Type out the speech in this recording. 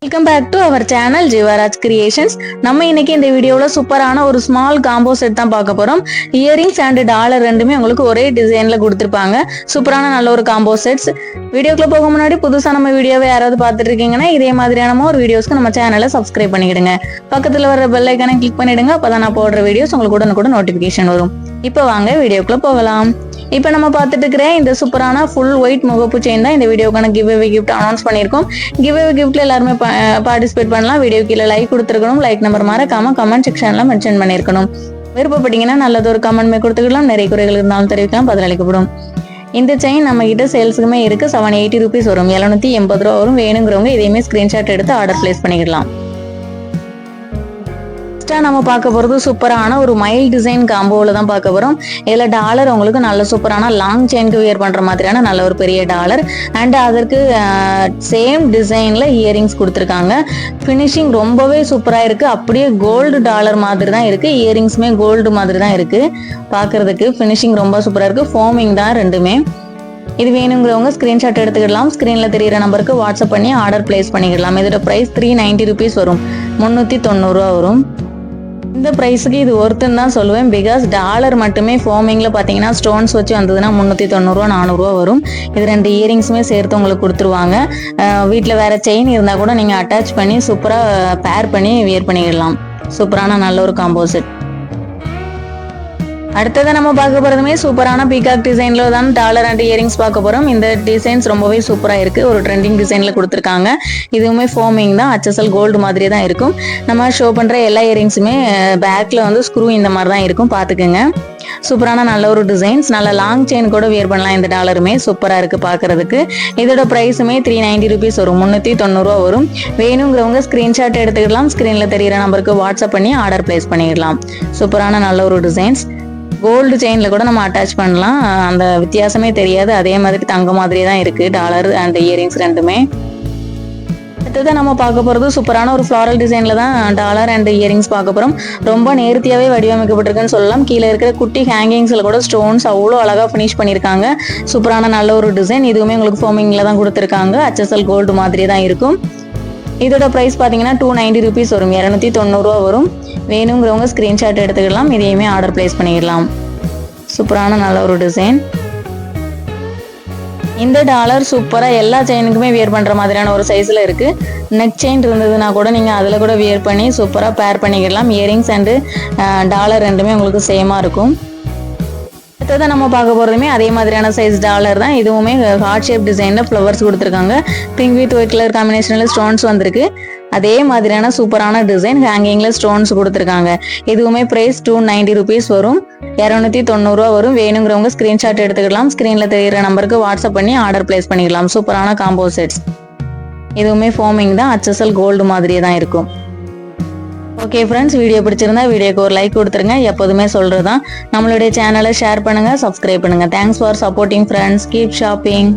Welcome back to our channel Jeevaraj creations. நம்ம இன்னைக்கு இந்த வீடியோவில் சூப்பரான ஒரு ஸ்மால் காம்போ செட் தான் பார்க்க போறோம். இயரிங்ஸ் அண்ட் டாலர் ரெண்டுமே உங்களுக்கு ஒரே டிசைன்ல கொடுத்துருப்பாங்க. சூப்பரான நல்ல ஒரு காம்போ செட்ஸ். வீடியோக்குள்ள போக முன்னாடி புதுசா நம்ம வீடியோவை யாராவது பார்த்துட்டு இருக்கீங்கன்னா இதே மாதிரியான ஒரு வீடியோஸ்க்கு நம்ம சேனலை சப்ஸ்கிரைப் பண்ணிக்கிடுங்க. பக்கத்துல வர பெல் ஐக்கானை கிளிக் பண்ணிடுங்க. அப்பதான் நான் போடுற வீடியோஸ் உங்களுக்கு உடனுக்குடன் நோட்டிபிகேஷன் வரும். இப்போ வாங்க வீடியோக்குள்ள போகலாம். இப்போ நம்ம பார்த்துட்டு இருக்கிற இந்த சூப்பரான ஃபுல் ஒயிட் முகப்பு செயின் தான் இந்த வீடியோக்கான கிவ்அவே கிஃப்ட் அனௌன்ஸ் பண்ணியிருக்கோம். கிவ்அவே கிஃப்ட்ல எல்லாருமே பார்ட்டிசிபேட் பண்ணலாம். வீடியோ கீழே லைக் கொடுத்துருக்கணும். லைக் நம்பர் மறக்காம கமெண்ட் செக்ஷன்ல மென்ஷன் பண்ணியிருக்கணும். விருப்பப்பட்டீங்கன்னா நல்லது ஒரு கமெண்ட் கொடுத்துக்கலாம். நிறைய குறைகள் இருந்தாலும் தெரிவிக்கலாம், பதிலளிக்கப்படும். இந்த செயின் நம்ம கிட்ட சேல்ஸுக்குமே இருக்கு. 780 rupees வரும். 780 ரூபா வரும். வேணுங்கிறவங்க இதையுமே ஸ்கிரீன்ஷாட் எடுத்து ஆர்டர் பிளேஸ் பண்ணிக்கலாம். நம்ம பார்க்க போறது சூப்பரான ஒரு மைல் டிசைன் காம்போல தான் பார்க்க போறோம். இதுல டாலர் உங்களுக்கு நல்ல சூப்பரான லாங் செயினுக்கு வியர் பண்ற மாதிரியான நல்ல ஒரு பெரிய டாலர் அண்ட் அதற்கு சேம் டிசைன்ல இயரிங்ஸ் கொடுத்துருக்காங்க. ஃபினிஷிங் ரொம்பவே சூப்பரா இருக்கு. அப்படியே கோல்டு டாலர் மாதிரி தான் இருக்கு. இயரிங்ஸுமே கோல்டு மாதிரி தான் இருக்கு. பார்க்கிறதுக்கு ஃபினிஷிங் ரொம்ப சூப்பரா இருக்கு. ஃபோமிங் தான் ரெண்டுமே. இது வேணுங்கிறவங்க ஸ்கிரீன்ஷாட் எடுத்துக்கலாம். ஸ்கிரீன்ல தெரியிற நம்பருக்கு வாட்ஸ்அப் பண்ணி ஆர்டர் பிளேஸ் பண்ணிக்கலாம். இதோட பிரைஸ் 390 rupees வரும். 390 ரூபா வரும். இந்த ப்ரைஸுக்கு இது ஒருத்தன் தான் சொல்லுவேன். பிகாஸ் டாலர் மட்டுமே ஃபோமிங்ல பார்த்தீங்கன்னா ஸ்டோன்ஸ் வச்சு வந்ததுன்னா 390 ரூபா 400 ரூபா வரும். இது ரெண்டு இயரிங்ஸுமே சேர்த்து உங்களுக்கு கொடுத்துருவாங்க. வீட்டில் வேற செயின் இருந்தால் கூட நீங்கள் அட்டாச் பண்ணி சூப்பராக பேர் பண்ணி வியர் பண்ணிடலாம். சூப்பரான நல்ல ஒரு காம்போ செட். அடுத்ததை நம்ம பார்க்க போறதுமே சூப்பரான பீகாக் டிசைன்ல தான் டாலர் அண்ட் இயரிங்ஸ் பார்க்க போறோம். இந்த டிசைன்ஸ் ரொம்பவே சூப்பரா இருக்கு. ஒரு ட்ரெண்டிங் டிசைன்ல கொடுத்துருக்காங்க. இதுவுமே ஃபோமிங் தான். HSL கோல்டு மாதிரியே தான் இருக்கும். நம்ம ஷோ பண்ற எல்லா இயரிங்ஸுமே பேக்ல வந்து ஸ்க்ரூ இந்த மாதிரி தான் இருக்கும். பாத்துக்கோங்க. சூப்பரான நல்ல ஒரு டிசைன்ஸ். நல்ல லாங் செயின் கூட வியர் பண்ணலாம். இந்த டாலருமே சூப்பரா இருக்கு பாக்குறதுக்கு. இதோட பிரைஸுமே 390 rupees வரும். 390 ரூபா வரும். வேணுங்கிறவங்க ஸ்கிரீன்ஷாட் எடுத்துக்கலாம். ஸ்கிரீன்ல தெரியிற நம்பருக்கு வாட்ஸ்அப் பண்ணி ஆர்டர் பிளேஸ் பண்ணிடலாம். சூப்பரான நல்ல ஒரு டிசைன்ஸ். கோல்டு செயின்ல கூட நம்ம அட்டாச் பண்ணலாம். அந்த வித்தியாசமே தெரியாது. அதே மாதிரி தங்க மாதிரியே தான் இருக்கு டாலர் அண்ட் இயரிங்ஸ் ரெண்டுமே. அடுத்தது நம்ம பார்க்க போறது சூப்பரான ஒரு ஃப்ளாரல் டிசைன்ல தான் டாலர் அண்ட் இயரிங்ஸ் பார்க்க போறோம். ரொம்ப நேர்த்தியாவே வடிவமைக்கப்பட்டிருக்குன்னு சொல்லலாம். கீழே இருக்கிற குட்டி ஹேங்கிங்ஸ்ல கூட ஸ்டோன்ஸ் அவ்வளோ அழகா ஃபினிஷ் பண்ணியிருக்காங்க. சூப்பரான நல்ல ஒரு டிசைன். இதுவுமே உங்களுக்கு ஃபோமிங்ல தான் கொடுத்துருக்காங்க. HSL கோல்டு மாதிரியே தான் இருக்கும். இதோட ப்ரைஸ் பார்த்தீங்கன்னா 290 rupees வரும். 290 ரூபா வரும். வேணுங்கிறவங்க ஸ்கிரீன்ஷாட் எடுத்துக்கலாம். இதையுமே ஆர்டர் பிளேஸ் பண்ணிடலாம். சூப்பரான நல்ல ஒரு டிசைன். இந்த டாலர் சூப்பரா எல்லா செயினுக்குமே வியர் பண்ற மாதிரியான ஒரு சைஸ்ல இருக்கு. நெக் செயின் இருந்ததுன்னா கூட நீங்க அதுல கூட வியர் பண்ணி சூப்பரா பேர் பண்ணிக்கலாம். இயரிங்ஸ் அண்ட் டாலர் ரெண்டுமே உங்களுக்கு சேமா இருக்கும். அடுத்தது நம்ம பார்க்க போறதுமே அதே மாதிரியான சைஸ் டாலர் தான். இதுவுமே ஹார்ட் ஷேப் டிசைன்ல ஃப்ளவர்ஸ் கொடுத்துருக்காங்க. பிங்க் வித் ஒயிட் கலர் காம்பினேஷன்ல ஸ்டோன்ஸ் வந்திருக்கு. அதே மாதிரியான சூப்பரான டிசைன் ஹேங்கிங்ல ஸ்டோன்ஸ் கொடுத்துருக்காங்க. இதுவுமே பிரைஸ் 290 rupees வரும். 290 ரூபா வரும். வேணுங்கிறவங்க ஸ்கிரீன்ஷாட் எடுத்துக்கலாம். ஸ்கிரீன்ல தெரியிற நம்பருக்கு வாட்ஸ்அப் பண்ணி ஆர்டர் பிளேஸ் பண்ணிக்கலாம். சூப்பரான காம்போ செட்ஸ். இதுவுமே ஃபோமிங் தான். HSL கோல்டு மாதிரியே தான் இருக்கும். ஓகே ஃப்ரெண்ட்ஸ், வீடியோ பிடிச்சிருந்தா வீடியோக்கு ஒரு லைக் கொடுத்துருங்க. எப்போதுமே சொல்றதுதான். நம்மளுடைய சேனலை ஷேர் பண்ணுங்க, சப்ஸ்கிரைப் பண்ணுங்க. Thanks for supporting friends. Keep shopping.